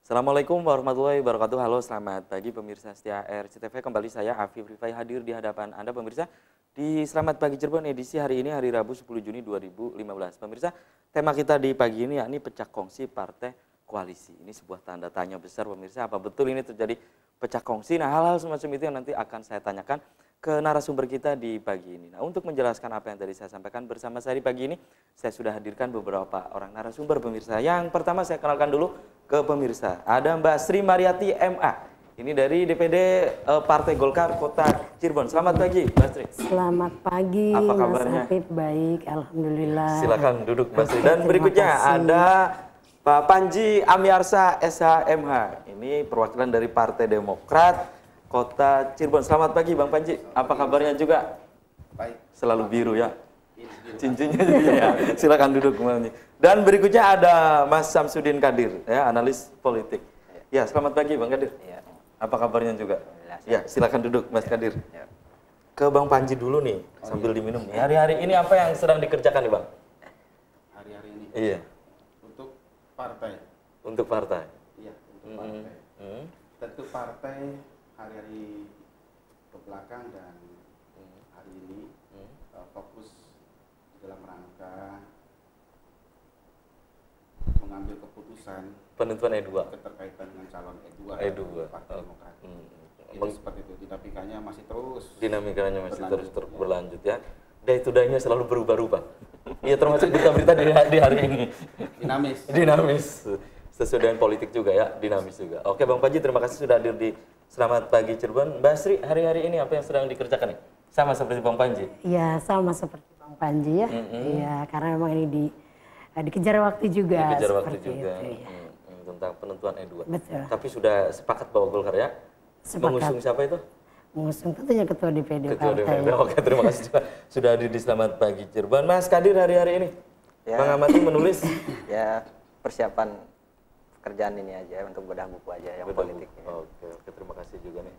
Assalamualaikum warahmatullahi wabarakatuh. Halo, selamat pagi pemirsa setia RCTV. Kembali saya Afif Rifai hadir di hadapan Anda pemirsa di Selamat Pagi Cirebon edisi hari ini hari Rabu 10 Juni 2015. Pemirsa, tema kita di pagi ini yakni pecah kongsi partai koalisi. Ini sebuah tanda tanya besar pemirsa, apa betul ini terjadi pecah kongsi? Nah, hal-hal semacam itu yang nanti akan saya tanyakan ke narasumber kita di pagi ini. Nah, untuk menjelaskan apa yang tadi saya sampaikan bersama saya di pagi ini, saya sudah hadirkan beberapa orang narasumber pemirsa. Yang pertama saya kenalkan dulu ke pemirsa. Ada Mbak Sri Mariati MA. Ini dari DPD Partai Golkar Kota Cirebon. Selamat pagi, Mbak Sri. Selamat pagi, apa Mas kabarnya? Afif. Baik, alhamdulillah. Silakan duduk, Mbak Sri. Dan berikutnya kasih. ada Pak Panji Amiarsa SHMH. Ini perwakilan dari Partai Demokrat Kota Cirebon. Selamat pagi, Bang Panji. Apa kabarnya juga? Baik. Selalu biru ya. Cincinnya juga ya. Silakan duduk, Bang Panji. Dan berikutnya ada Mas Samsudin Kadir, ya, analis politik. Ya, selamat pagi, Bang Kadir. Ya. Apa kabarnya juga? Ya, silakan duduk, Mas Kadir. Ya. Ke Bang Panji dulu nih, sambil diminum. Hari-hari ini apa yang sedang dikerjakan nih, Bang? Hari-hari ini Iya, untuk partai. untuk partai. Iya, untuk partai. Tentu partai hari-hari kebelakang dan hari ini fokus di dalam rangka mengambil keputusan Penentuan E2. keterkaitan dengan calon E2 E2. Partai Demokrat. Itu Bang, seperti itu, dinamikanya masih terus. dinamikanya masih terus Berlanjut, ya. berlanjut ya. Day to day-nya selalu berubah-ubah. Iya, termasuk berita-berita di hari ini. Dinamis. Dinamis. Sesuai dengan politik juga ya, dinamis juga. Oke, Bang Panji, terima kasih sudah hadir di Selamat Pagi Cirebon. Mbak Sri, hari-hari ini apa yang sedang dikerjakan nih? Sama seperti Bang Panji? Ya, sama seperti Bang Panji ya. Iya, karena memang ini dikejar waktu juga. Dikejar waktu seperti juga. itu, ya. Tentang penentuan E2. Betul. Tapi sudah sepakat bahwa Golkar ya? Sepakat. Mengusung siapa itu? Mengusung tentunya Ketua DPD Ketua Partai. DPD. Oke, terima kasih sudah hadir di Selamat Pagi Cirebon. Mas Kadir, hari-hari ini Ya. mengamati, menulis? Ya, persiapan pekerjaan ini aja untuk bedah buku aja yang Betul. politik. Ya. Oke, terima kasih juga nih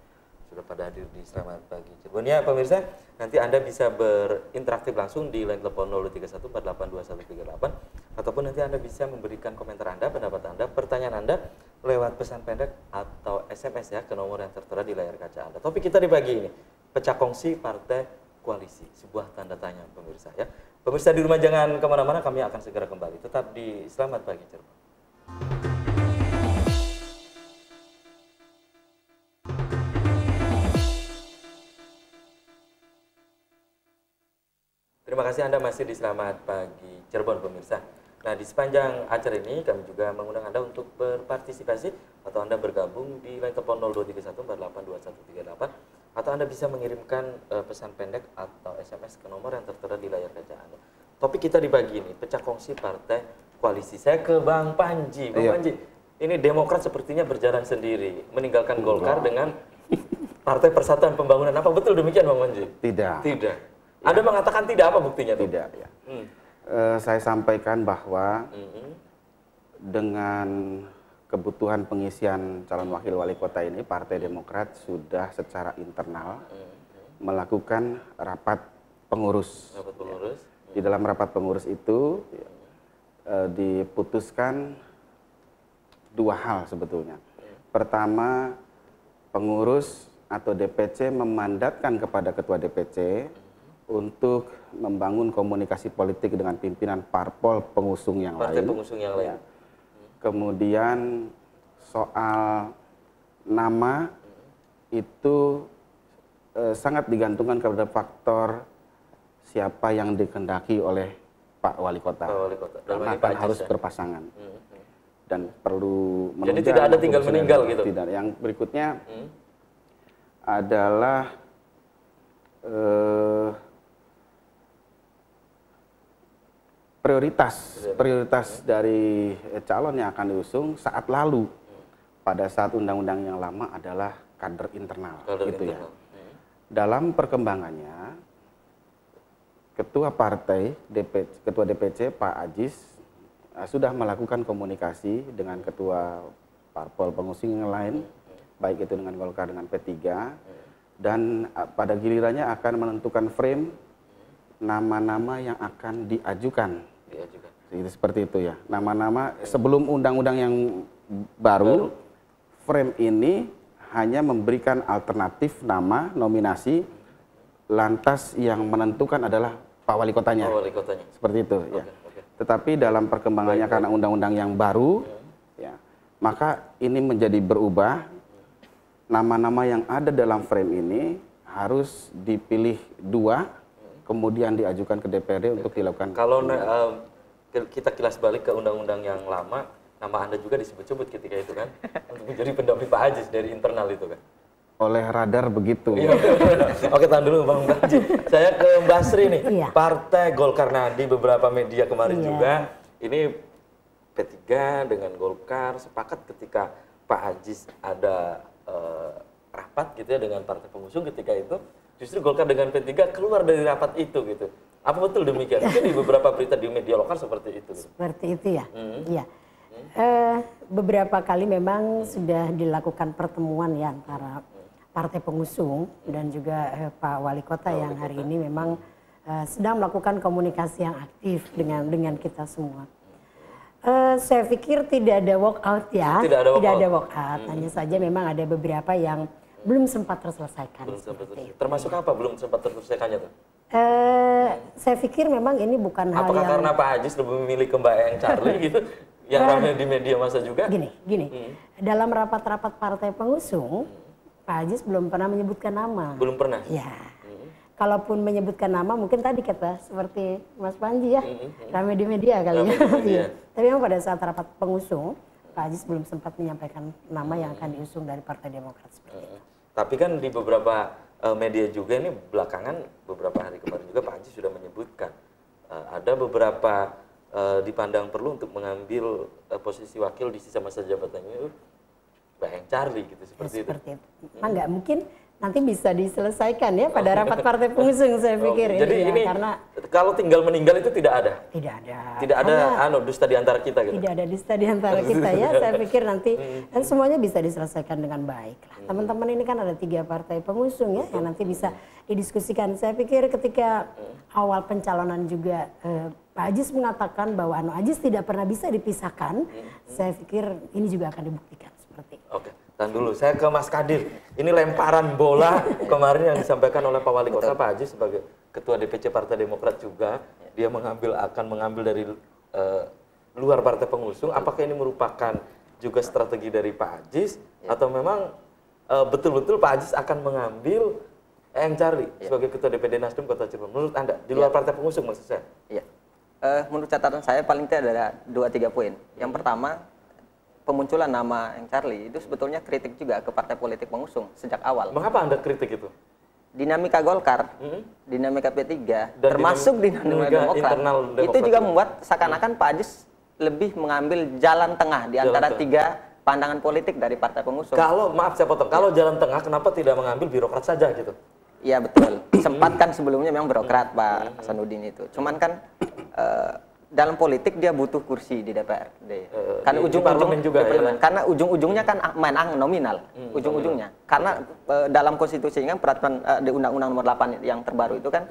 sudah pada hadir di Selamat Pagi Cirebon. Ya, pemirsa, nanti Anda bisa berinteraktif langsung di line telepon 0314821138 ataupun nanti Anda bisa memberikan komentar Anda, pendapat Anda, pertanyaan Anda lewat pesan pendek atau SMS ya ke nomor yang tertera di layar kaca Anda. Topik kita di pagi ini, pecah kongsi partai koalisi, sebuah tanda tanya pemirsa ya. Pemirsa di rumah jangan kemana-mana, kami akan segera kembali. Tetap di Selamat Pagi Cirebon. Terima kasih Anda masih di Selamat Pagi Cirebon pemirsa. Nah, di sepanjang acara ini kami juga mengundang Anda untuk berpartisipasi atau Anda bergabung di line telepon 0231482138 atau Anda bisa mengirimkan pesan pendek atau SMS ke nomor yang tertera di layar kaca Anda. Topik kita di pagi ini, pecah kongsi partai koalisi. Saya ke Bang Panji. Bang Panji, ini Demokrat sepertinya berjalan sendiri, meninggalkan Golkar dengan Partai Persatuan Pembangunan. Apa betul demikian Bang Panji? Tidak. Tidak. Anda mengatakan tidak, apa buktinya tuh? Tidak, ya. Saya sampaikan bahwa dengan kebutuhan pengisian calon wakil wali kota ini, Partai Demokrat sudah secara internal melakukan rapat pengurus. Rapat pengurus. Di dalam rapat pengurus itu diputuskan dua hal sebetulnya. Pertama, pengurus atau DPC memandatkan kepada ketua DPC untuk membangun komunikasi politik dengan pimpinan parpol pengusung yang Partai lain. pengusung yang lain. Kemudian soal nama itu sangat digantungkan kepada faktor siapa yang dikehendaki oleh Pak Wali Kota. Pak Wali Kota. Dalam Karena ini Pak kan Ajis harus ya? berpasangan. Dan perlu Jadi menunjang tidak ada tinggal keputusan meninggal yang- gitu? Tidak. Yang berikutnya adalah prioritas dari calon yang akan diusung saat lalu pada saat undang-undang yang lama adalah kader internal, Kader gitu internal. ya. Dalam perkembangannya, ketua partai ketua DPC Pak Ajis sudah melakukan komunikasi dengan ketua parpol pengusung yang lain, baik itu dengan Golkar dengan P3, dan pada gilirannya akan menentukan frame nama-nama yang akan diajukan. Diajukan. Seperti itu ya. Nama-nama sebelum undang-undang yang baru, frame ini hanya memberikan alternatif nama, nominasi, lantas yang menentukan adalah Pak Wali Kotanya. Wali Kotanya. Seperti itu, ya. Oke. Tetapi dalam perkembangannya karena undang-undang yang baru, ya, maka ini menjadi berubah. Nama-nama yang ada dalam frame ini harus dipilih 2, kemudian diajukan ke DPRD untuk dilakukan. Kalau kita kilas balik ke undang-undang yang lama, nama Anda juga disebut-sebut ketika itu kan, untuk menjadi pendamping Pak Aziz dari internal itu kan. Oleh radar begitu. Iya. Oke, tahan dulu Bang Banji. Saya ke Mbak Sri nih. Iya. Partai Golkar, nah di beberapa media kemarin Iya. juga, ini P3 dengan Golkar sepakat ketika Pak Aziz ada rapat gitu ya dengan partai pengusung ketika itu, justru Golkar dengan P3 keluar dari rapat itu gitu. Apa betul demikian? Mungkin di beberapa berita di media lokal seperti itu. Gitu. Seperti itu ya. Iya. Beberapa kali memang sudah dilakukan pertemuan ya antara partai pengusung dan juga Pak Wali Kota yang hari ini memang sedang melakukan komunikasi yang aktif dengan kita semua. Saya pikir tidak ada walk out ya, tidak ada walk out. Hanya saja memang ada beberapa yang belum sempat terselesaikan. Termasuk apa belum sempat terselesaikannya tuh? Saya pikir memang ini bukan hal Apakah yang... karena Pak Aziz lebih memilih ke Mbak Eyang Charlie gitu, yang ramai di media masa juga? Gini. Dalam rapat-rapat partai pengusung, Pak Aziz belum pernah menyebutkan nama. Belum pernah? Ya. Kalaupun menyebutkan nama mungkin tadi kata seperti Mas Panji ya, ramai di media kali ya. Iya. Tapi memang pada saat rapat pengusung, Pak Aziz belum sempat menyampaikan nama yang akan diusung dari Partai Demokrat seperti itu. Tapi kan di beberapa media juga ini belakangan beberapa hari kemarin juga Pak Aziz sudah menyebutkan ada beberapa dipandang perlu untuk mengambil posisi wakil di sisa masa jabatannya itu Mbak Eyang Charlie gitu seperti itu. Memang nggak mungkin nanti bisa diselesaikan ya pada rapat partai pengusung saya pikir. Jadi ya, ini karena kalau tinggal meninggal itu tidak ada. Tidak ada dusta di antara kita gitu. Tidak ada dusta di antara kita ya. Saya pikir nanti dan semuanya bisa diselesaikan dengan baik lah. Teman-teman ini kan ada 3 partai pengusung ya yang nanti bisa didiskusikan. Saya pikir ketika awal pencalonan juga Pak Aziz mengatakan bahwa Aziz tidak pernah bisa dipisahkan. Saya pikir ini juga akan dibuktikan seperti itu. Oke. Tahan dulu, saya ke Mas Kadir. Ini lemparan bola kemarin yang disampaikan oleh Pak Wali Kota, Pak Aziz sebagai Ketua DPC Partai Demokrat juga. Dia akan mengambil dari luar partai pengusung. Apakah ini merupakan juga strategi dari Pak Aziz? Atau memang betul-betul Pak Aziz akan mengambil Eyang Charlie sebagai Ketua DPD Nasdem Kota Cirebon? Menurut Anda, di luar partai pengusung maksud saya? Iya. Menurut catatan saya paling tidak ada 2-3 poin. Yang pertama, pemunculan nama Eyang Charlie itu sebetulnya kritik juga ke partai politik pengusung sejak awal. Mengapa Anda kritik itu? Dinamika Golkar, dinamika P3, dan termasuk dinamika Demokrat, itu juga membuat seakan-akan Pak Aziz lebih mengambil jalan tengah di antara 3 pandangan politik dari partai pengusung. Kalau, maaf saya potong, kalau jalan tengah kenapa tidak mengambil birokrat saja gitu? Iya betul, sempat kan sebelumnya memang birokrat Pak Hasanuddin itu. Cuman kan dalam politik dia butuh kursi di DPRD. Karena ujung-ujung juga ya? Karena ujung-ujungnya kan menang nominal, ujung-ujungnya. Karena dalam konstitusi kan peraturan di Undang-Undang Nomor 8 yang terbaru itu kan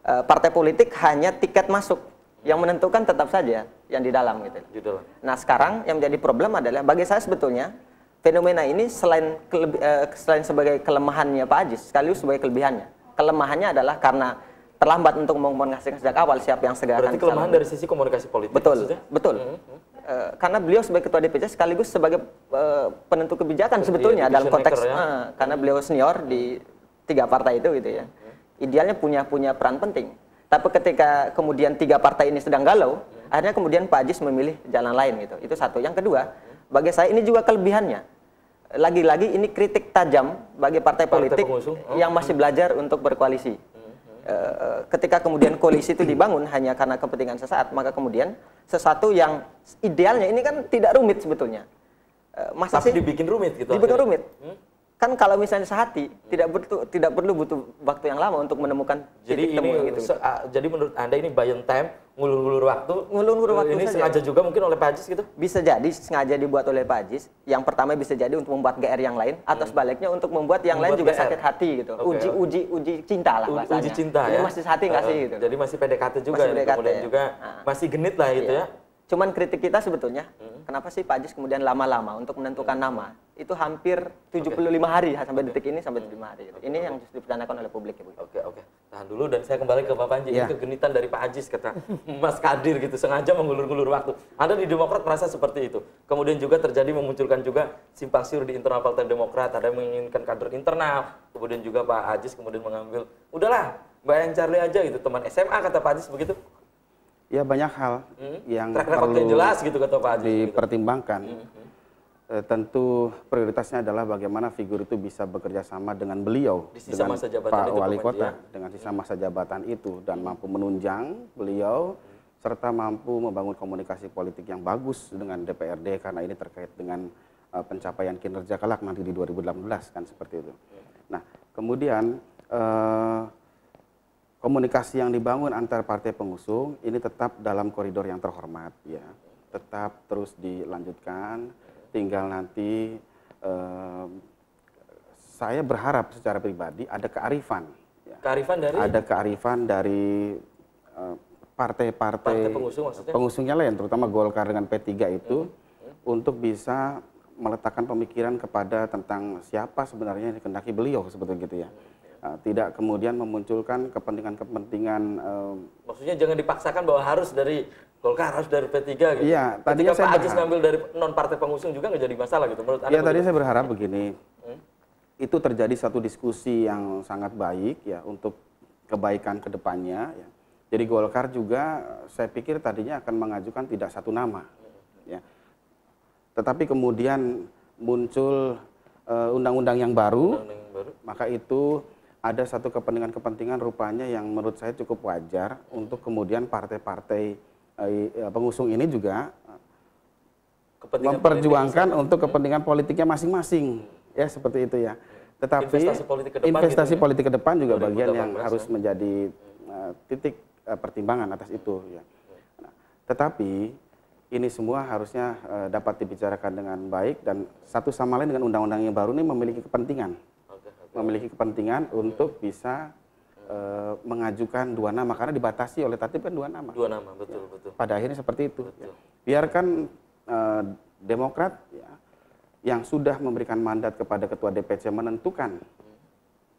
partai politik hanya tiket masuk, yang menentukan tetap saja yang di dalam gitu. Nah sekarang yang menjadi problem adalah bagi saya sebetulnya fenomena ini selain sebagai kelemahannya Pak Aziz, sekaligus sebagai kelebihannya. Kelemahannya adalah karena terlambat untuk mengkomunikasikan sejak awal siapa yang segera akan Berarti kelemahan dari sisi komunikasi politik. Betul. Karena beliau sebagai Ketua DPC sekaligus sebagai penentu kebijakan sebetulnya dalam konteks karena beliau senior di 3 partai itu gitu ya. Idealnya punya peran penting. Tapi ketika kemudian 3 partai ini sedang galau, akhirnya kemudian Pak Aziz memilih jalan lain gitu. Itu satu. Yang kedua, bagi saya ini juga kelebihannya. Lagi-lagi ini kritik tajam bagi partai politik yang masih belajar untuk berkoalisi. Ketika kemudian koalisi itu dibangun hanya karena kepentingan sesaat, maka kemudian sesuatu yang idealnya ini kan tidak rumit sebetulnya. Tapi dibikin rumit gitu. Dibikin rumit. Kan kalau misalnya sehati tidak perlu butuh waktu yang lama untuk menemukan titik temu gitu. Jadi menurut Anda ini buying time, ngulur-ngulur waktu. Ngulur-ngulur waktu ini saja. Sengaja juga mungkin oleh Pak Aziz gitu? Bisa jadi sengaja dibuat oleh Pak Aziz. Yang pertama bisa jadi untuk membuat GR yang lain, atau sebaliknya untuk membuat yang lain juga sakit hati gitu. Uji cinta lah bahasanya. Uji cinta ini ya. masih hati nggak sih gitu. Jadi masih PDKT juga, masih PDKT. Kemudian juga masih genit lah gitu ya. Cuman kritik kita sebetulnya, kenapa sih Pak Ajis kemudian lama-lama untuk menentukan nama? Itu hampir 75 hari sampai detik ini, sampai 75 hari. Ini yang justru dipertanyakan oleh publik ya Bu. Oke. Tahan dulu dan saya kembali ke Pak Panji. Ini kegenitan dari Pak Ajis kata Mas Kadir gitu, sengaja mengulur-ngulur waktu. Anda di Demokrat merasa seperti itu. Kemudian juga terjadi memunculkan juga simpang siur di internal Partai Demokrat, ada yang menginginkan kader internal. Kemudian juga Pak Ajis kemudian mengambil, udahlah Mbak Yang Charlie aja gitu, teman SMA kata Pak Ajis begitu. Ya banyak hal yang Track-record perlu jelas gitu kata Pak Ajis. dipertimbangkan. Tentu prioritasnya adalah bagaimana figur itu bisa bekerja sama dengan beliau, Di sisa dengan masa jabatan Pak itu, Wali Pak Kota, Panji, dengan sisa masa jabatan itu dan mampu menunjang beliau serta mampu membangun komunikasi politik yang bagus dengan DPRD karena ini terkait dengan pencapaian kinerja kelak nanti di 2018 kan seperti itu. Nah, kemudian komunikasi yang dibangun antar partai pengusung ini tetap dalam koridor yang terhormat ya, tetap terus dilanjutkan. Tinggal nanti saya berharap secara pribadi ada kearifan. Ya. Kearifan dari? Ada kearifan dari partai-partai pengusung maksudnya? Pengusungnya lain, terutama Golkar dengan P3 itu untuk bisa meletakkan pemikiran kepada tentang siapa sebenarnya yang dikehendaki beliau sebetulnya gitu ya. Tidak kemudian memunculkan kepentingan-kepentingan. Maksudnya jangan dipaksakan bahwa harus dari Golkar, harus dari P3 gitu. Iya, tadinya Ketika saya Pak Ajis ngambil dari non partai pengusung juga nggak jadi masalah gitu menurut Anda? Iya, tadi saya berharap begini. Itu terjadi satu diskusi yang sangat baik ya untuk kebaikan ke depannya ya. Jadi Golkar juga saya pikir tadinya akan mengajukan tidak satu nama ya. Tetapi kemudian muncul undang-undang yang baru, maka itu ada satu kepentingan-kepentingan rupanya yang menurut saya cukup wajar untuk kemudian partai-partai pengusung ini juga memperjuangkan untuk kepentingan politiknya masing-masing ya seperti itu ya. Tetapi investasi politik ke depan juga bagian yang harus menjadi titik pertimbangan atas itu ya. Nah, tetapi ini semua harusnya dapat dibicarakan dengan baik dan satu sama lain dengan undang-undang yang baru ini memiliki kepentingan. Memiliki kepentingan untuk bisa mengajukan dua nama karena dibatasi oleh tatib kan dua nama. Dua nama, betul, betul. Pada akhirnya seperti itu. Ya. Biarkan Demokrat ya, yang sudah memberikan mandat kepada Ketua DPC menentukan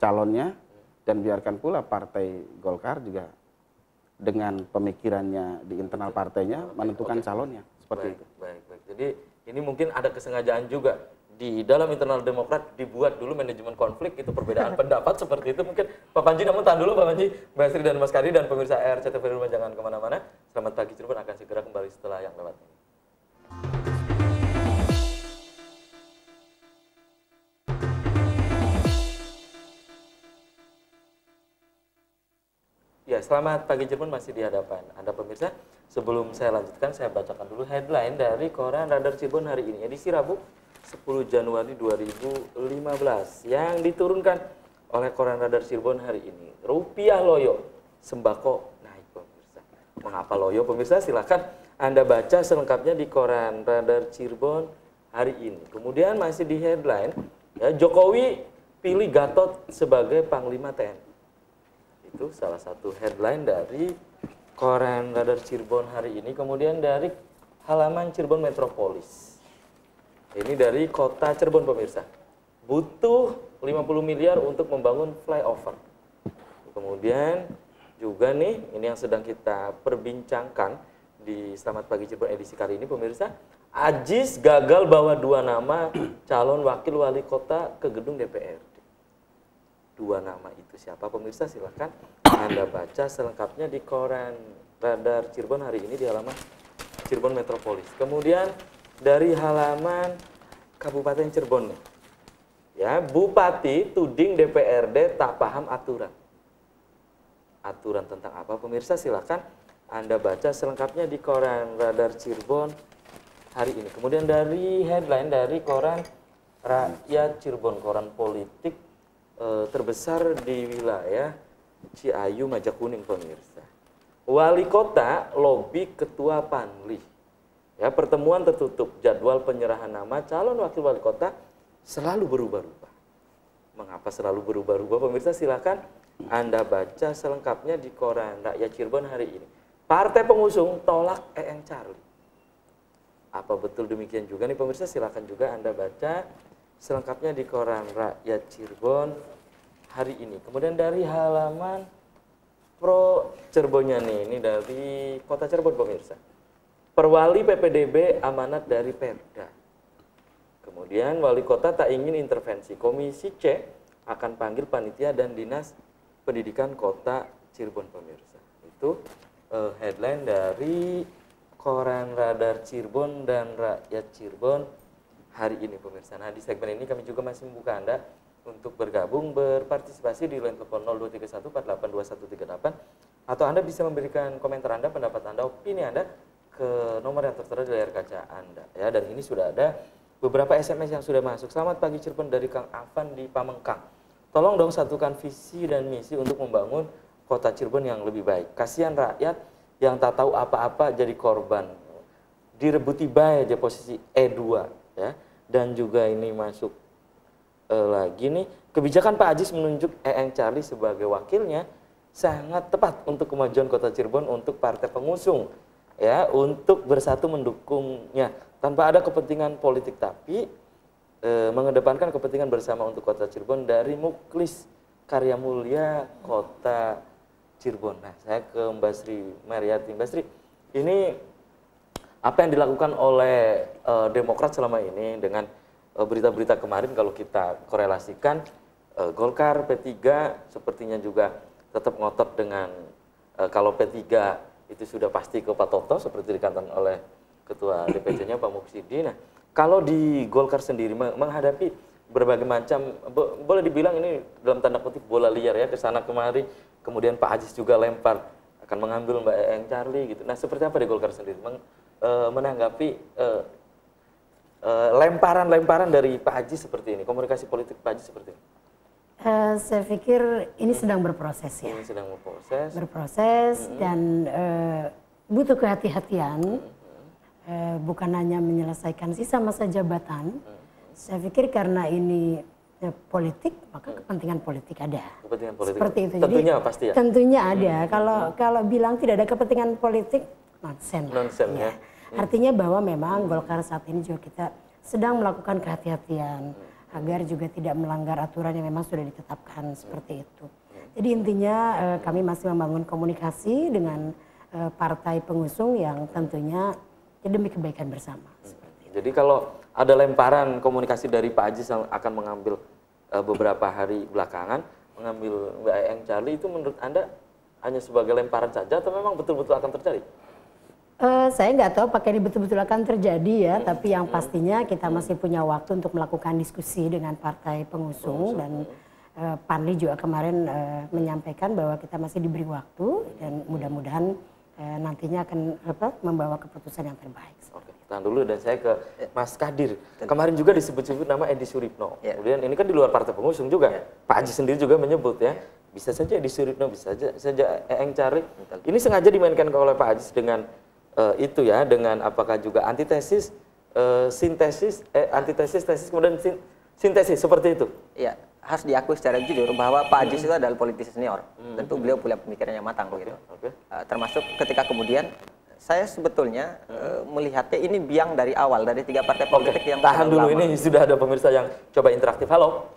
calonnya dan biarkan pula Partai Golkar juga dengan pemikirannya di internal partainya menentukan calonnya seperti itu. Baik. Jadi ini mungkin ada kesengajaan juga. Di dalam internal Demokrat dibuat dulu manajemen konflik, itu perbedaan pendapat seperti itu mungkin. Pak Panji, namun tahan dulu Pak Panji, Mbak Sri dan Mas Kadi dan pemirsa RCTV di rumah jangan kemana-mana. Selamat pagi Cirebon akan segera kembali setelah yang lewat ini. Ya, selamat pagi Cirebon masih di hadapan Anda pemirsa. Sebelum saya lanjutkan, saya bacakan dulu headline dari koran Radar Cirebon hari ini, edisi Rabu 10 Januari 2015 yang diturunkan oleh koran Radar Cirebon hari ini. Rupiah loyo, sembako naik pemirsa. Mengapa loyo pemirsa? Silakan Anda baca selengkapnya di koran Radar Cirebon hari ini. Kemudian masih di headline, ya, Jokowi pilih Gatot sebagai Panglima TNI. Itu salah satu headline dari koran Radar Cirebon hari ini. Kemudian dari halaman Cirebon Metropolis. Ini dari kota Cirebon pemirsa. Butuh 50 miliar untuk membangun flyover. Kemudian juga nih, ini yang sedang kita perbincangkan di Selamat Pagi Cirebon edisi kali ini pemirsa. Ajis gagal bawa dua nama calon wakil wali kota ke gedung DPRD. Dua nama itu siapa pemirsa? Silahkan Anda baca selengkapnya di koran Radar Cirebon hari ini di halaman Cirebon Metropolis. Kemudian dari halaman Kabupaten Cirebon nih. Ya, Bupati tuding DPRD tak paham aturan. Aturan tentang apa pemirsa? Silakan Anda baca selengkapnya di koran Radar Cirebon hari ini. Kemudian dari headline dari koran Rakyat Cirebon, koran politik terbesar di wilayah Ciayu Majakuning pemirsa. Wali kota lobi ketua Panli. Ya, pertemuan tertutup, jadwal penyerahan nama calon wakil wali kota selalu berubah-ubah. Mengapa selalu berubah-ubah pemirsa? Silakan Anda baca selengkapnya di koran Rakyat Cirebon hari ini. Partai pengusung tolak Yang Charlie. Apa betul demikian juga nih pemirsa, silakan juga Anda baca selengkapnya di Koran Rakyat Cirebon hari ini. Kemudian dari halaman Pro Cirebonnya nih, ini dari Kota Cirebon pemirsa. Perwali PPDB amanat dari Perda. Kemudian wali kota tak ingin intervensi. Komisi C akan panggil panitia dan dinas pendidikan Kota Cirebon pemirsa. Itu headline dari Koran Radar Cirebon dan Rakyat Cirebon hari ini pemirsa. Nah, di segmen ini kami juga masih membuka Anda untuk bergabung, berpartisipasi di line telepon 0231482138, atau Anda bisa memberikan komentar Anda, pendapat Anda, opini Anda ke nomor yang tertera di layar kaca Anda ya. Dan ini sudah ada beberapa SMS yang sudah masuk. Selamat pagi Cirebon dari Kang Afan di Pamengkang. Tolong dong satukan visi dan misi untuk membangun Kota Cirebon yang lebih baik. Kasihan rakyat yang tak tahu apa-apa jadi korban, direbuti baik aja posisi E2 ya. Dan juga ini masuk lagi nih, kebijakan Pak Ajis menunjuk Eeng Charlie sebagai wakilnya sangat tepat untuk kemajuan Kota Cirebon, untuk partai pengusung ya, untuk bersatu mendukungnya tanpa ada kepentingan politik, tapi mengedepankan kepentingan bersama untuk Kota Cirebon dari Muklis Karya Mulia Kota Cirebon. Nah, saya ke Mbak Sri Mariati. Mbak Sri, ini apa yang dilakukan oleh Demokrat selama ini dengan berita-berita kemarin, kalau kita korelasikan Golkar, P3 sepertinya juga tetap ngotot dengan kalau P3 itu sudah pasti ke Pak Toto seperti dikatakan oleh Ketua DPC-nya Pak Muksidi. Nah, kalau di Golkar sendiri menghadapi berbagai macam, boleh dibilang ini dalam tanda kutip bola liar ya, ke sana kemari. Kemudian Pak Ajis juga lempar akan mengambil Mbak Eeng Charlie gitu. Nah, seperti apa di Golkar sendiri menanggapi lemparan-lemparan dari Pak Ajis seperti ini, komunikasi politik Pak Ajis seperti ini? Saya pikir ini sedang berproses ya. Ini sedang berproses. Berproses dan butuh kehati-hatian, bukan hanya menyelesaikan sisa masa jabatan. Saya pikir karena ini politik, maka kepentingan politik ada. Kepentingan politik. Seperti itu. Tentunya jadi, pasti ya. Tentunya ada. Kalau bilang tidak ada kepentingan politik, nonsen. Nonsen ya. Artinya bahwa memang Golkar saat ini juga kita sedang melakukan kehati-hatian agar juga tidak melanggar aturan yang memang sudah ditetapkan seperti itu. Jadi intinya kami masih membangun komunikasi dengan partai pengusung yang tentunya demi kebaikan bersama. Jadi kalau ada lemparan komunikasi dari Pak Ajis yang akan mengambil beberapa hari belakangan, mengambil Mbak Eeng Charlie, itu menurut Anda hanya sebagai lemparan saja atau memang betul-betul akan terjadi? Saya nggak tahu apakah ini betul-betul akan terjadi ya, tapi yang pastinya kita masih punya waktu untuk melakukan diskusi dengan partai pengusung dan Panli juga kemarin menyampaikan bahwa kita masih diberi waktu dan mudah-mudahan nantinya akan membawa keputusan yang terbaik. Oke, tahan dulu dan saya ke Mas Kadir. Kemarin juga disebut-sebut nama Edi Suripno. Kemudian ini kan di luar partai pengusung juga. Pak Ajis sendiri juga menyebut ya, bisa saja Edi Suripno, bisa saja Eeng Charlie. Ini sengaja dimainkan oleh Pak Ajis dengan itu ya, dengan apakah juga antitesis, sintesis, antitesis, tesis, kemudian sintesis seperti itu. Iya, harus diakui secara jujur bahwa Pak Ajis itu adalah politisi senior. Tentu beliau punya pemikiran yang matang begitu. Termasuk ketika kemudian saya sebetulnya melihatnya ini biang dari awal dari tiga partai politik yang tahan dulu lama. Ini sudah ada pemirsa yang coba interaktif. Halo,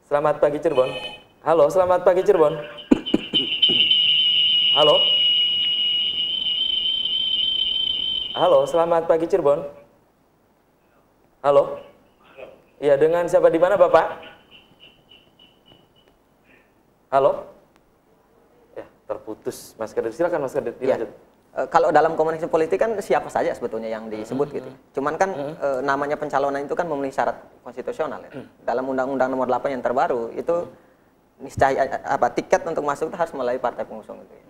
selamat pagi Cirebon. Halo, selamat pagi Cirebon. Halo. Halo, selamat pagi Cirebon. Halo. Iya, dengan siapa di mana Bapak? Halo. Ya, terputus Mas Kadir. Silakan Mas Kadir dilanjut. Ya. Kalau dalam komunikasi politik kan siapa saja sebetulnya yang disebut gitu. Cuman kan namanya pencalonan itu kan memenuhi syarat konstitusional ya. Dalam Undang-Undang Nomor 8 yang terbaru itu niscaya tiket untuk masuk itu harus melalui partai pengusung itu.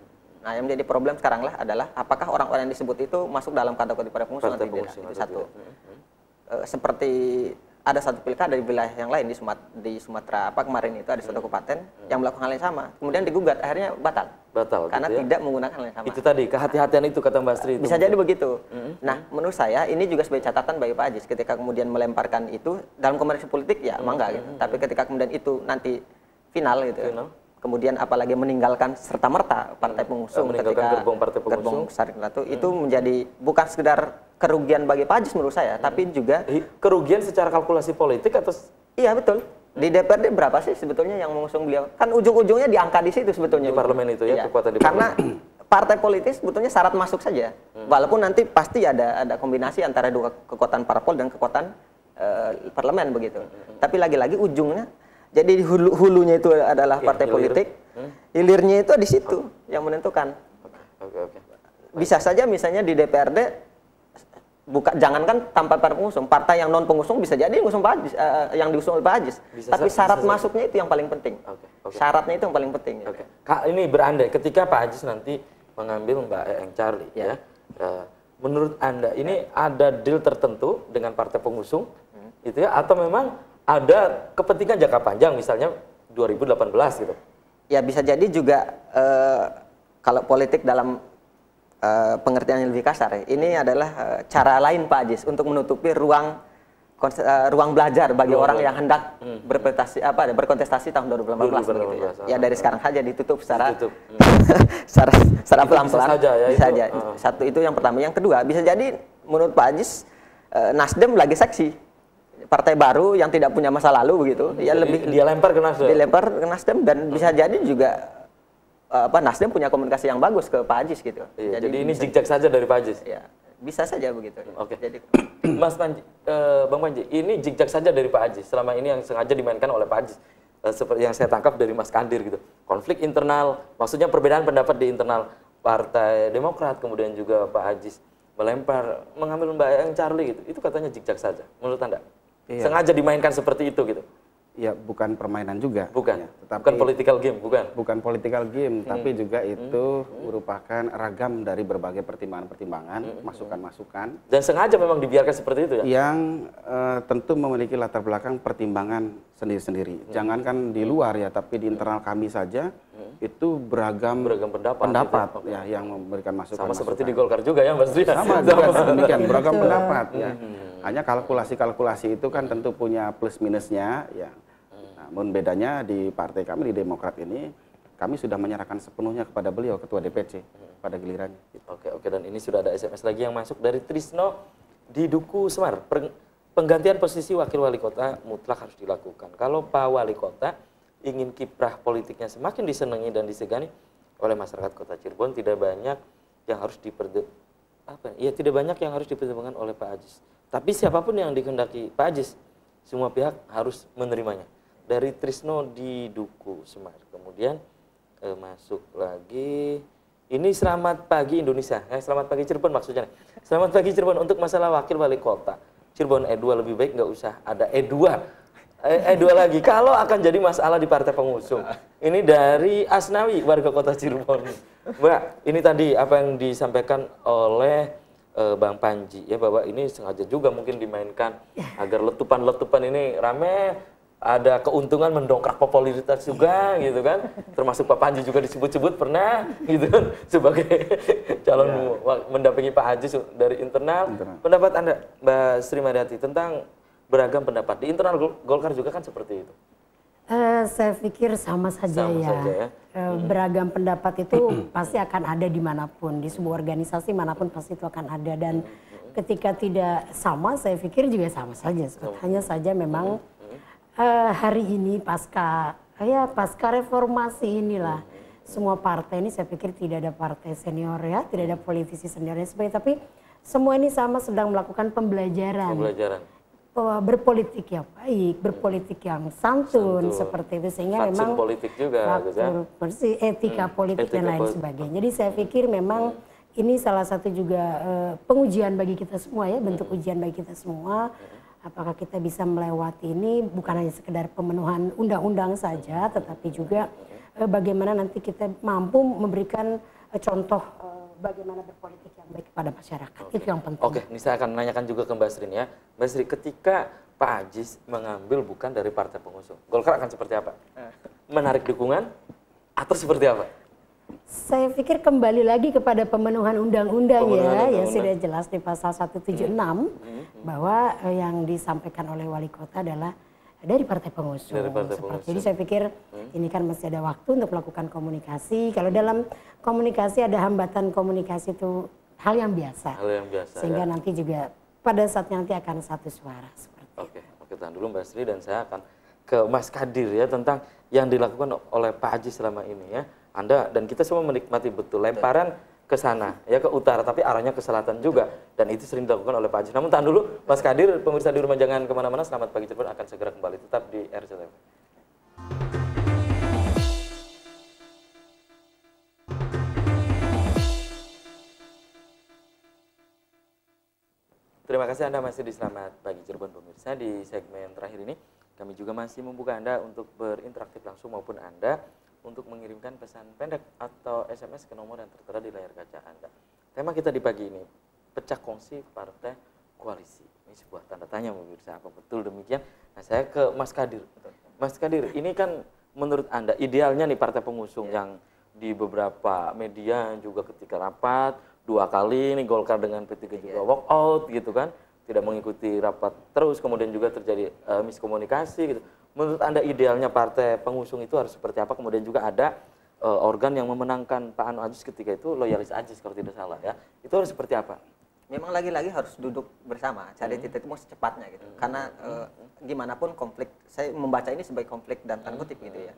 Nah, yang menjadi problem sekarang adalah apakah orang-orang yang disebut itu masuk dalam kategori partai pengusung atau tidak. Itu satu. Seperti ada satu pilkada di wilayah yang lain di Sumatera kemarin itu ada satu kabupaten yang melakukan hal yang sama, kemudian digugat, akhirnya batal karena gitu ya? Tidak menggunakan hal yang sama. Itu tadi kehati-hatian itu kata Mbak Sri. Bisa jadi begitu. Nah, menurut saya ini juga sebagai catatan bagi Pak Ajis ketika kemudian melemparkan itu dalam komunikasi politik ya mangga gitu. Tapi ketika kemudian itu nanti final gitu. Kemudian apalagi meninggalkan serta-merta partai pengusung ketika gerbong partai pengusung itu menjadi bukan sekedar kerugian bagi Pak Ajis menurut saya, tapi juga kerugian secara kalkulasi politik atau iya betul. Di DPRD berapa sih sebetulnya yang mengusung beliau? Kan ujung-ujungnya di angka di situ sebetulnya. Di parlemen itu ya, iya. kekuatan di Karena partai politik sebetulnya syarat masuk saja. Walaupun nanti pasti ada kombinasi antara dua kekuatan parpol dan kekuatan parlemen begitu. Tapi lagi-lagi ujungnya, jadi hulunya itu adalah partai politik, hilirnya itu di situ yang menentukan. Oke. Bisa saja misalnya di DPRD jangankan tanpa partai pengusung, partai yang non pengusung bisa jadi ngusung Pak Ajis, yang diusung oleh Pak Ajis. Tapi syarat masuknya itu yang paling penting. Syaratnya itu yang paling penting. Kak, ini berandai ketika Pak Ajis nanti mengambil Mbak Eng Charlie, ya. Menurut Anda ini ada deal tertentu dengan partai pengusung, gitu ya? Atau memang ada kepentingan jangka panjang, misalnya 2018 gitu? Ya bisa jadi juga kalau politik dalam pengertian yang lebih kasar, ini adalah cara lain Pak Ajis untuk menutupi ruang belajar bagi orang yang hendak berkontestasi tahun 2018 begitu ya. Ya dari sekarang saja ditutup secara secara pelan-pelan. Bisa aja. Satu itu yang pertama. Yang kedua, bisa jadi menurut Pak Ajis Nasdem lagi seksi. Partai baru yang tidak punya masa lalu begitu. Ya lebih dia lempar ke Nasdem. Dilempar ke Nasdem dan bisa jadi juga Nasdem punya komunikasi yang bagus ke Pak Ajis gitu. Iya, jadi ini zigzag saja dari Pak Ajis. Ya, bisa saja begitu. Oke. Jadi Mas Panji, Bang Panji, ini zigzag saja dari Pak Ajis. Selama ini yang sengaja dimainkan oleh Pak Ajis. Seperti yang saya tangkap dari Mas Kandir gitu. Konflik internal, maksudnya perbedaan pendapat di internal Partai Demokrat, kemudian juga Pak Ajis mengambil Mbak Eng Charlie gitu. Itu katanya zigzag saja. Menurut Anda? Iya. Sengaja dimainkan seperti itu gitu. Ya bukan permainan juga. Bukan. Ya, tetapi bukan political game, bukan. Bukan political game, tapi juga itu merupakan ragam dari berbagai pertimbangan-pertimbangan, masukan-masukan. Dan sengaja memang dibiarkan seperti itu ya? Yang tentu memiliki latar belakang pertimbangan sendiri-sendiri. Jangankan di luar ya, tapi di internal kami saja itu beragam pendapat gitu. Ya, yang memberikan masukan. Sama seperti di Golkar juga ya Mas Ria? Sama juga demikian, beragam pendapat ya. Hanya kalkulasi-kalkulasi itu kan tentu punya plus minusnya ya. Namun bedanya di partai kami, di Demokrat ini, kami sudah menyerahkan sepenuhnya kepada beliau, Ketua DPC, pada gilirannya. Oke, dan ini sudah ada SMS lagi yang masuk dari Trisno di Duku Semar. Penggantian posisi wakil wali kota mutlak harus dilakukan. Kalau Pak Wali Kota ingin kiprah politiknya semakin disenangi dan disegani oleh masyarakat Kota Cirebon, tidak banyak yang harus dipertimbangkan oleh Pak Ajis. Tapi siapapun yang dikehendaki Pak Ajis, semua pihak harus menerimanya. Dari Trisno di Duku Semar. Kemudian masuk lagi. Ini selamat pagi Indonesia. Selamat pagi Cirebon maksudnya. Selamat pagi Cirebon. Untuk masalah wakil wali kota Cirebon E2 lebih baik nggak usah ada E2. E2 lagi. Kalau akan jadi masalah di partai pengusung. Ini dari Asnawi, warga kota Cirebon. Mbak, ini tadi apa yang disampaikan oleh Bang Panji ya, bahwa ini sengaja juga mungkin dimainkan agar letupan-letupan ini rame. Ada keuntungan mendongkrak popularitas juga gitu kan, termasuk Pak Panji juga disebut-sebut pernah gitu kan sebagai calon mendampingi Pak Haji dari internal. Pendapat Anda Mbak Sri Mariati tentang beragam pendapat di internal Golkar juga kan seperti itu? Saya pikir sama saja ya. Beragam pendapat itu pasti akan ada dimanapun, di sebuah organisasi manapun pasti itu akan ada, dan ketika tidak sama saya pikir juga sama saja. Hanya saja memang hari ini pasca reformasi inilah semua partai ini saya pikir tidak ada partai senior ya, tidak ada politisi seniornya sebagainya, tapi semua ini sama sedang melakukan pembelajaran. Berpolitik yang baik, berpolitik yang santun. Seperti itu, sehingga Fatsun memang politik juga etika politik dan lain sebagainya. Jadi saya pikir memang ini salah satu juga pengujian bagi kita semua ya, bentuk ujian bagi kita semua. Apakah kita bisa melewati ini bukan hanya sekedar pemenuhan undang-undang saja, tetapi juga bagaimana nanti kita mampu memberikan contoh bagaimana berpolitik yang baik kepada masyarakat. Itu yang penting. Oke, ini saya akan menanyakan juga ke Mbak Sri ya. Mbak Sri, ketika Pak Ajis mengambil bukan dari partai pengusung, Golkar akan seperti apa? Menarik dukungan atau seperti apa? Saya pikir kembali lagi kepada pemenuhan undang-undang ya, yang sudah jelas di pasal 176 bahwa yang disampaikan oleh wali kota adalah dari partai pengusung. Jadi saya pikir ini kan masih ada waktu untuk melakukan komunikasi. Kalau dalam komunikasi ada hambatan komunikasi itu hal yang biasa. Hal yang biasa. Sehingga nanti juga pada saatnya nanti akan satu suara seperti itu. Oke, tahan dulu Mbak Sri, dan saya akan ke Mas Kadir ya tentang yang dilakukan oleh Pak Aziz selama ini ya. Anda dan kita semua menikmati betul lemparan ke sana ya, ke utara, tapi arahnya ke selatan juga, dan itu sering dilakukan oleh Pak Aziz. Namun tahan dulu Mas Kadir, pemirsa di rumah jangan kemana-mana. Selamat Pagi Cirebon akan segera kembali tetap di RCTV. Terima kasih Anda masih di Selamat Pagi Cirebon pemirsa. Di segmen terakhir ini kami juga masih membuka Anda untuk berinteraktif langsung maupun Anda untuk mengirimkan pesan pendek atau SMS ke nomor yang tertera di layar kaca Anda. Tema kita di pagi ini, pecah kongsi partai koalisi. Ini sebuah tanda tanya pemirsa, apa betul demikian? Nah, saya ke Mas Kadir. Mas Kadir, ini kan menurut Anda idealnya nih partai pengusung yang di beberapa media juga ketika rapat 2 kali ini Golkar dengan P3 juga walk out gitu kan, tidak mengikuti rapat terus, kemudian juga terjadi miskomunikasi gitu. Menurut Anda idealnya partai pengusung itu harus seperti apa? Kemudian juga ada organ yang memenangkan Pak Anu Aziz ketika itu, loyalis Aziz kalau tidak salah ya. Itu harus seperti apa? Memang lagi-lagi harus duduk bersama, cari titik temu secepatnya gitu. Karena gimana pun konflik, saya membaca ini sebagai konflik dan tanda kutip gitu ya.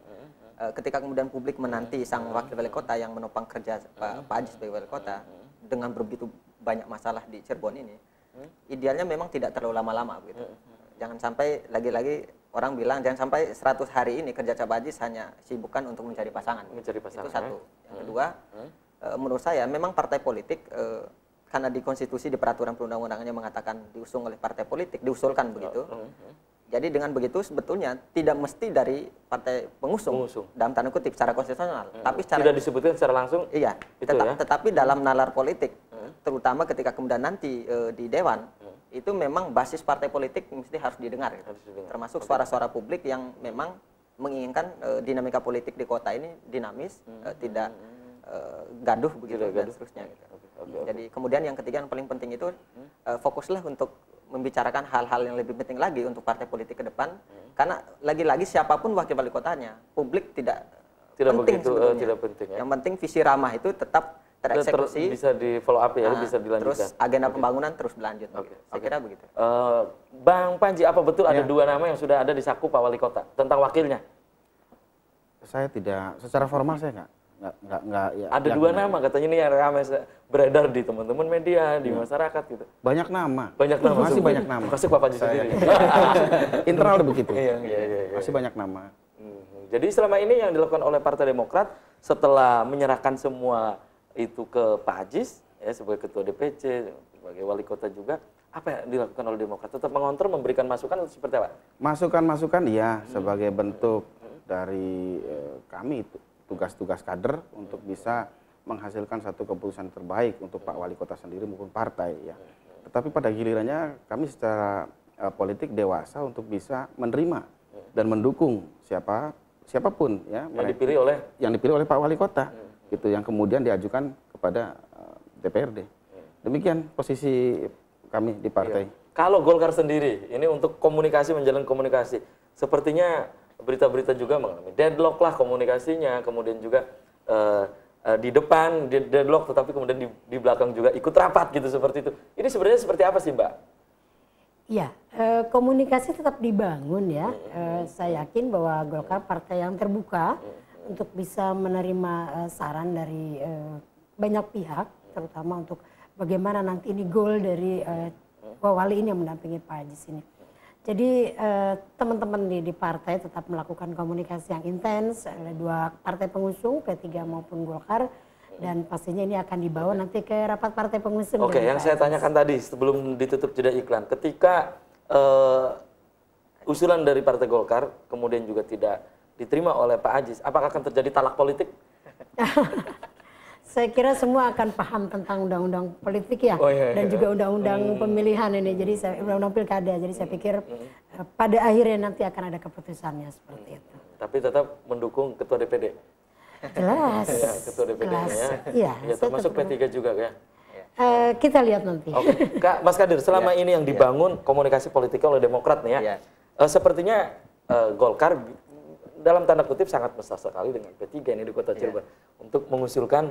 Ketika kemudian publik menanti sang wakil wali kota yang menopang kerja Pak Aziz sebagai wali kota dengan begitu banyak masalah di Cirebon ini, idealnya memang tidak terlalu lama-lama begitu. Jangan sampai lagi-lagi orang bilang jangan sampai 100 hari ini kerja Pak Aziz hanya sibukkan untuk mencari pasangan. Mencari pasangan. Itu satu. Yang kedua, menurut saya memang partai politik karena di konstitusi, di peraturan perundang-undangannya mengatakan diusung oleh partai politik, diusulkan begitu. Jadi dengan begitu sebetulnya tidak mesti dari partai pengusung. Dalam tanda kutip secara konstitusional, tapi secara tidak disebutkan secara langsung. Iya, tetapi dalam nalar politik, terutama ketika kemudian nanti di dewan, itu memang basis partai politik mesti harus didengar, gitu. Termasuk suara-suara publik yang memang menginginkan dinamika politik di kota ini dinamis, tidak gaduh begitu dan seterusnya. Gitu. Jadi kemudian yang ketiga yang paling penting itu fokuslah untuk membicarakan hal-hal yang lebih penting lagi untuk partai politik ke depan, karena lagi-lagi siapapun wakil wali kotanya, publik tidak penting begitu, sebetulnya. tidak penting ya. Yang penting visi ramah itu tetap tereksekusi, bisa di follow up ya, bisa dilanjutkan. Terus agenda pembangunan terus berlanjut. Saya kira begitu. Bang Panji, apa betul ada 2 nama yang sudah ada di saku Pak Wali Kota tentang wakilnya? Saya tidak, secara formal saya nggak ya. Ada 2 nama katanya ini yang ramai beredar di teman-teman media, di masyarakat gitu. Banyak nama. Banyak nama. Masih banyak nama. Masih Pak Panji sendiri. Internal begitu. Iya. Masih banyak nama. Jadi selama ini yang dilakukan oleh Partai Demokrat setelah menyerahkan semua itu ke Pak Aziz ya sebagai ketua DPC, sebagai wali kota juga, apa yang dilakukan oleh Demokrat? Tetap mengontrol, memberikan masukan atau seperti apa? Masukan ya sebagai bentuk dari kami tugas-tugas kader untuk bisa menghasilkan satu keputusan terbaik untuk Pak Wali Kota sendiri maupun partai ya. Tetapi pada gilirannya kami secara politik dewasa untuk bisa menerima dan mendukung siapapun ya yang dipilih oleh Pak Wali Kota gitu, yang kemudian diajukan kepada DPRD. Demikian posisi kami di partai. Kalau Golkar sendiri ini untuk komunikasi, menjalin komunikasi, sepertinya berita-berita juga mengalami deadlock lah komunikasinya, kemudian juga di depan deadlock, tetapi kemudian di belakang juga ikut rapat gitu, seperti itu. Ini sebenarnya seperti apa sih Mbak? Iya, komunikasi tetap dibangun ya. Saya yakin bahwa Golkar partai yang terbuka untuk bisa menerima saran dari banyak pihak, terutama untuk bagaimana nanti ini goal dari Pak Wali ini yang mendampingi Pak Aziz ini. Jadi teman-teman di partai tetap melakukan komunikasi yang intens, ada 2 partai pengusung, P3 maupun Golkar, dan pastinya ini akan dibawa nanti ke rapat partai pengusung. Oke, yang saya tanyakan tadi sebelum ditutup jeda iklan, ketika usulan dari Partai Golkar kemudian juga tidak diterima oleh Pak Aziz, apakah akan terjadi talak politik? Saya kira semua akan paham tentang undang-undang politik ya, dan juga undang-undang pemilihan ini, jadi undang-undang pilkada. Jadi saya pikir pada akhirnya nanti akan ada keputusannya seperti itu. Tapi tetap mendukung Ketua DPD. Jelas. Ya, Ketua DPD ya. Ya, termasuk P3 juga ya. Kita lihat nanti. Oke. Kak, Mas Kadir, selama ini yang dibangun komunikasi politik oleh Demokrat nih ya, sepertinya Golkar dalam tanda kutip sangat mesra sekali dengan P3 ini di Kota Cirebon untuk mengusulkan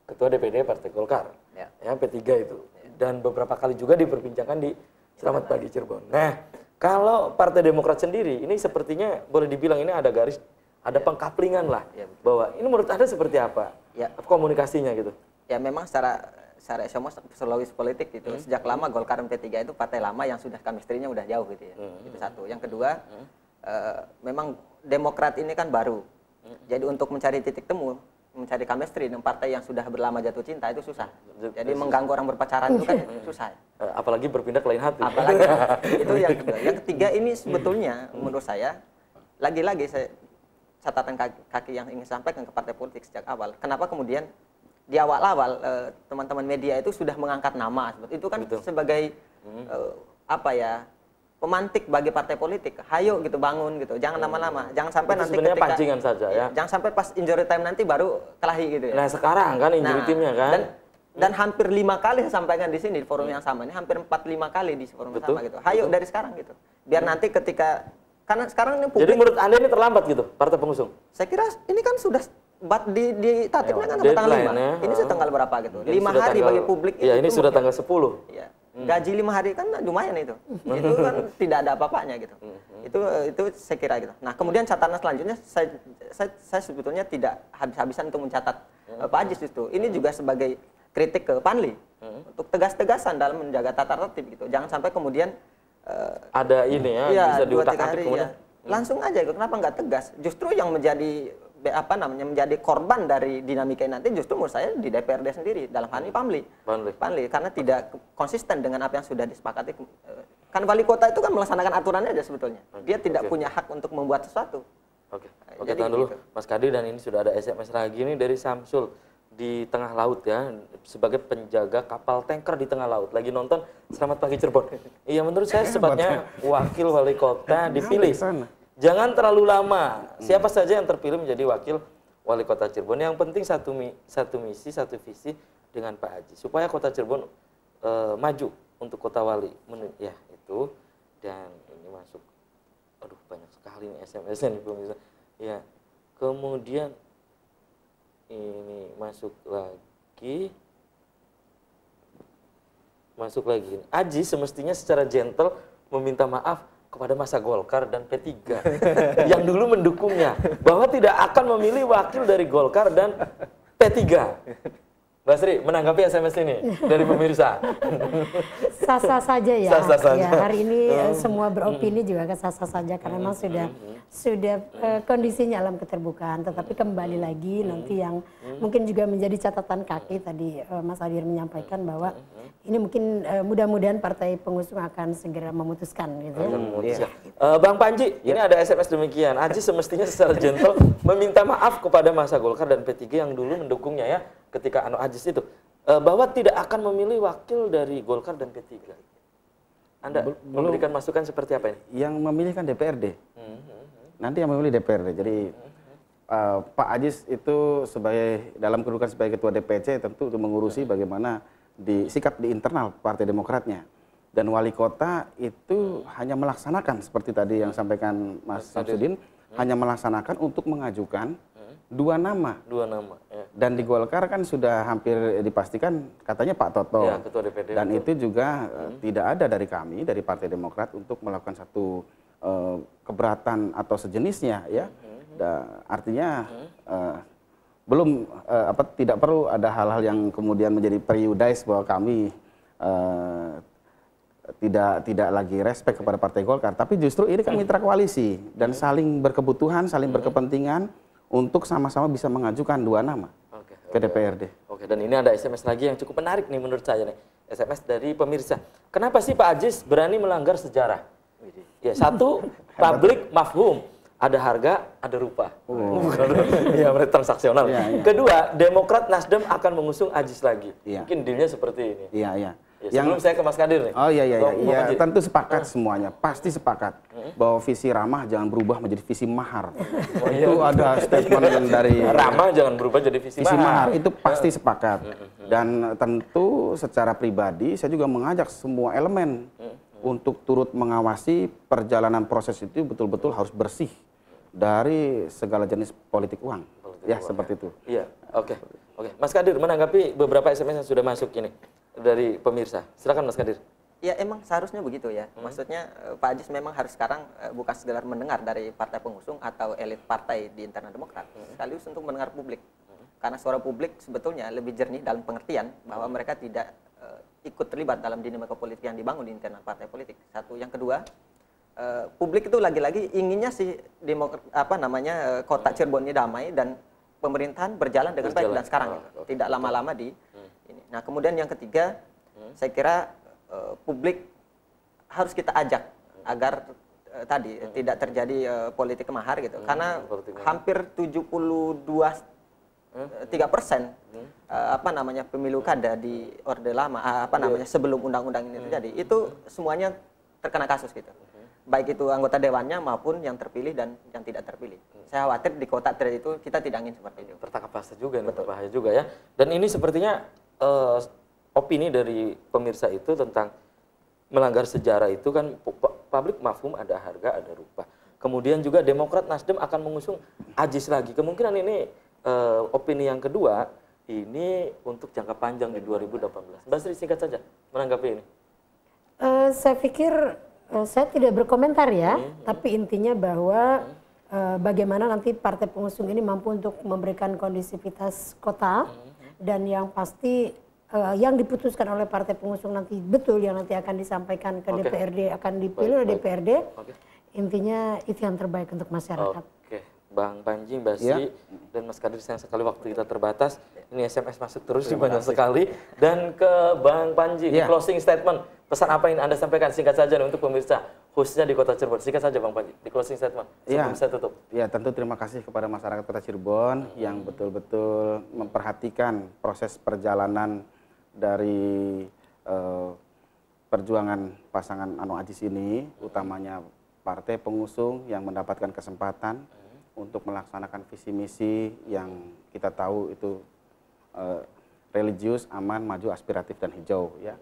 Ketua DPD Partai Golkar, Ya. P3 itu. Dan beberapa kali juga diperbincangkan di Selamat Pagi Cirebon. Nah, kalau Partai Demokrat sendiri, ini sepertinya boleh dibilang ini ada garis, ada pengkaplingan lah. Bahwa ini menurut Anda seperti apa? Komunikasinya gitu. Ya memang secara sosiologis politik gitu. Sejak lama Golkar dan P3 itu partai lama yang sudah chemistry-nya udah jauh gitu ya. Itu satu. Yang kedua, memang Demokrat ini kan baru. Jadi untuk mencari titik temu, mencari chemistry dengan partai yang sudah berlama jatuh cinta itu susah. Jadi mengganggu orang berpacaran itu kan susah. Apalagi berpindah ke lain hati. Apalagi itu yang kedua. Yang ketiga ini sebetulnya menurut saya lagi-lagi saya catatan kaki yang ingin sampaikan ke partai politik sejak awal. Kenapa kemudian di awal-awal teman-teman media itu sudah mengangkat nama itu kan sebagai pemantik bagi partai politik. Hayo gitu bangun gitu. Jangan lama-lama. Jangan sampai itu nanti sebenarnya ketika pancingan saja ya. Jangan sampai pas injury time nanti baru kelahi gitu ya. Nah, sekarang kan injury timnya kan. Dan hampir 5 kali saya sampaikan di sini di forum yang sama ini, hampir 4-5 kali di forum yang sama gitu. Hayo dari sekarang gitu. Biar nanti ketika karena sekarang ini publik. Jadi menurut Anda ini terlambat gitu partai pengusung? Saya kira ini kan sudah di tatipnya kan tanggal 5. Ini sudah tanggal berapa gitu. 5 hari bagi publik itu. Iya, ini sudah tanggal 10. Iya. Gaji 5 hari kan lumayan itu. Itu kan tidak ada apa-apanya gitu. Itu saya kira gitu. Nah, kemudian catatan selanjutnya saya sebetulnya tidak habis-habisan untuk mencatat Pak Ajis itu. Ini juga sebagai kritik ke Panli untuk tegas-tegasan dalam menjaga tata tertib gitu. Jangan sampai kemudian ada ini bisa diutak-atik kemudian. Langsung aja gitu. Kenapa nggak tegas? Justru yang menjadi menjadi korban dari dinamika ini nanti justru menurut saya di DPRD sendiri dalam hal ini Panli karena tidak konsisten dengan apa yang sudah disepakati. Kan wali kota itu kan melaksanakan aturannya aja sebetulnya. Dia tidak punya hak untuk membuat sesuatu. Oke, tahan dulu Mas Kadi, dan ini sudah ada SMS lagi nih dari Samsul di tengah laut ya, sebagai penjaga kapal tanker di tengah laut. Lagi nonton Selamat Pagi Cirebon. Iya, menurut saya secepatnya wakil wali kota dipilih. Jangan terlalu lama. Siapa saja yang terpilih menjadi wakil wali kota Cirebon. Yang penting satu misi, satu visi dengan Pak Haji. Supaya kota Cirebon maju untuk kota wali. Ya, itu. Dan ini masuk. Aduh, banyak sekali nih SMS-nya nih pemirsa. Ya, kemudian ini masuk lagi. Aji semestinya secara gentle meminta maaf kepada masa Golkar dan P3 yang dulu mendukungnya bahwa tidak akan memilih wakil dari Golkar dan P3. Basri, menanggapi SMS ini dari pemirsa. Sah-sah saja ya. Sah-sah saja. Ya, hari ini semua beropini juga sah-sah saja karena memang sudah kondisinya alam keterbukaan. Tetapi kembali lagi nanti yang mungkin juga menjadi catatan kaki tadi Mas Adir menyampaikan bahwa ini mungkin mudah-mudahan partai pengusung akan segera memutuskan gitu ya. Bang Panji, ini ada SMS demikian. Aji semestinya secara gentle meminta maaf kepada masa Golkar dan P3 yang dulu mendukungnya ya ketika Ajis itu bahwa tidak akan memilih wakil dari Golkar dan P3. Anda memberikan masukan seperti apa ini? Yang memilih kan DPRD. Nanti yang memilih DPRD. Jadi Pak Ajis itu sebagai dalam kedudukan sebagai ketua DPC tentu untuk mengurusi bagaimana sikap di internal Partai Demokratnya. Dan wali kota itu hanya melaksanakan seperti tadi yang sampaikan Mas Samsudin, hanya melaksanakan untuk mengajukan dua nama. Ya. Dan di Golkar kan sudah hampir dipastikan katanya Pak Toto. Ya, ketua DPD. Dan itu juga tidak ada dari kami, dari Partai Demokrat untuk melakukan satu keberatan atau sejenisnya ya. Artinya tidak perlu ada hal-hal yang kemudian menjadi prejudice bahwa kami tidak lagi respect kepada Partai Golkar, tapi justru ini kan mitra koalisi dan saling berkebutuhan, saling berkepentingan untuk sama-sama bisa mengajukan dua nama ke DPRD. Oke, dan ini ada SMS lagi yang cukup menarik nih menurut saya nih. SMS dari pemirsa. Kenapa sih Pak Ajis berani melanggar sejarah? Ya, satu, publik mafhum. Ada harga, ada rupa. Iya, transaksional. Kedua, Demokrat Nasdem akan mengusung Ajis lagi. Mungkin dealnya seperti ini. Iya. Ya, sebelum saya ke Mas Kadir nih. Oh iya. Tentu sepakat semuanya, pasti sepakat bahwa visi ramah jangan berubah menjadi visi mahar. Itu ada statement dari ramah jangan berubah jadi visi mahar. Itu pasti sepakat. Dan tentu secara pribadi saya juga mengajak semua elemen untuk turut mengawasi perjalanan proses itu betul-betul harus bersih dari segala jenis politik uang. Seperti itu. Iya. Oke. Mas Kadir menanggapi beberapa SMS yang sudah masuk ini dari pemirsa. Silakan Mas Kadir. Ya emang seharusnya begitu ya. Maksudnya Pak Ajis memang harus sekarang bukan sekedar mendengar dari partai pengusung atau elit partai di internal Demokrat, sekaligus untuk mendengar publik. Karena suara publik sebetulnya lebih jernih dalam pengertian bahwa mereka tidak ikut terlibat dalam dinamika politik yang dibangun di internal partai politik. Satu, yang kedua, publik itu lagi-lagi inginnya si kota Cirebon ini damai dan pemerintahan berjalan dengan baik dan sekarang gitu. Tidak lama-lama di ini. Nah, kemudian yang ketiga, saya kira publik harus kita ajak agar tadi tidak terjadi politik mahar gitu. Karena hampir 3% pemilu kada di Orde Lama sebelum undang-undang ini terjadi itu semuanya terkena kasus gitu. Baik itu anggota dewannya maupun yang terpilih dan yang tidak terpilih. Saya khawatir di kota itu kita tidak ingin seperti itu. Tertangkap basah juga, ini berbahaya juga ya. Dan ini sepertinya opini dari pemirsa itu tentang melanggar sejarah itu kan publik mafhum ada harga ada rupa. Kemudian juga Demokrat Nasdem akan mengusung Ajis lagi. Kemungkinan ini opini yang kedua ini untuk jangka panjang di 2018. Mbak Sri singkat saja menanggapi ini. Saya pikir saya tidak berkomentar ya, tapi intinya bahwa bagaimana nanti partai pengusung ini mampu untuk memberikan kondusivitas kota dan yang pasti yang diputuskan oleh partai pengusung nanti betul yang nanti akan disampaikan ke DPRD akan dipilih oleh DPRD. Intinya itu yang terbaik untuk masyarakat. Bang Panji, Mbak Sri, dan Mas Kadir, sayang sekali waktu kita terbatas. Ini SMS masuk terus banyak sekali. Dan ke Bang Panji, di closing statement, pesan apa yang Anda sampaikan singkat saja untuk pemirsa, khususnya di Kota Cirebon. Singkat saja Bang Panji, di closing statement sebelum saya tutup. Ya, tentu terima kasih kepada masyarakat Kota Cirebon yang betul-betul memperhatikan proses perjalanan dari perjuangan pasangan Ano Ajis ini, utamanya partai pengusung yang mendapatkan kesempatan untuk melaksanakan visi misi yang kita tahu itu religius, aman, maju, aspiratif dan hijau ya.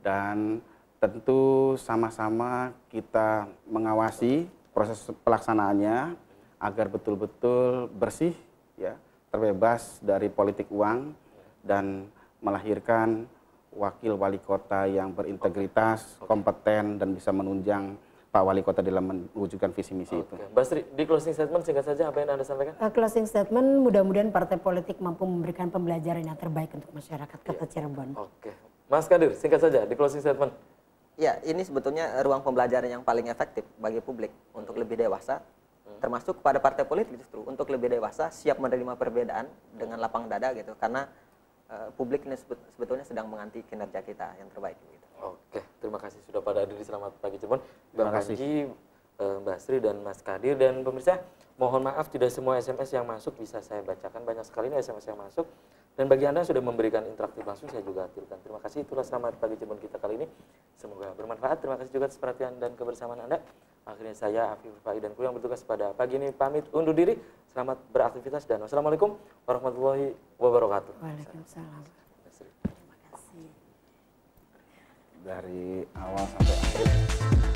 Dan tentu sama-sama kita mengawasi proses pelaksanaannya agar betul-betul bersih ya, terbebas dari politik uang dan melahirkan wakil wali kota yang berintegritas, kompeten dan bisa menunjang Pak Wali Kota dalam mewujudkan visi misi itu. Mbak Sri, di closing statement singkat saja apa yang Anda sampaikan? Closing statement, mudah-mudahan partai politik mampu memberikan pembelajaran yang terbaik untuk masyarakat Kota Cirebon. Mas Kadir, singkat saja di closing statement. Ya, ini sebetulnya ruang pembelajaran yang paling efektif bagi publik untuk lebih dewasa, termasuk pada partai politik justru untuk lebih dewasa, siap menerima perbedaan dengan lapang dada gitu, karena publik ini sebetulnya sedang menganti kinerja kita yang terbaik gitu. Terima kasih sudah pada hadir di Selamat Pagi Cirebon. Bang Panji, Mbak Sri dan Mas Kadir, dan pemirsa mohon maaf tidak semua SMS yang masuk bisa saya bacakan, banyak sekali nih SMS yang masuk. Dan bagi Anda yang sudah memberikan interaktif langsung saya juga aturkan terima kasih. Itulah Selamat Pagi Cirebon kita kali ini. Semoga bermanfaat. Terima kasih juga atas perhatian dan kebersamaan Anda. Akhirnya saya Afif Rifai dan kru yang bertugas pada pagi ini pamit undur diri. Selamat beraktivitas dan wassalamualaikum warahmatullahi wabarakatuh. Waalaikumsalam. Dari awal sampai akhir.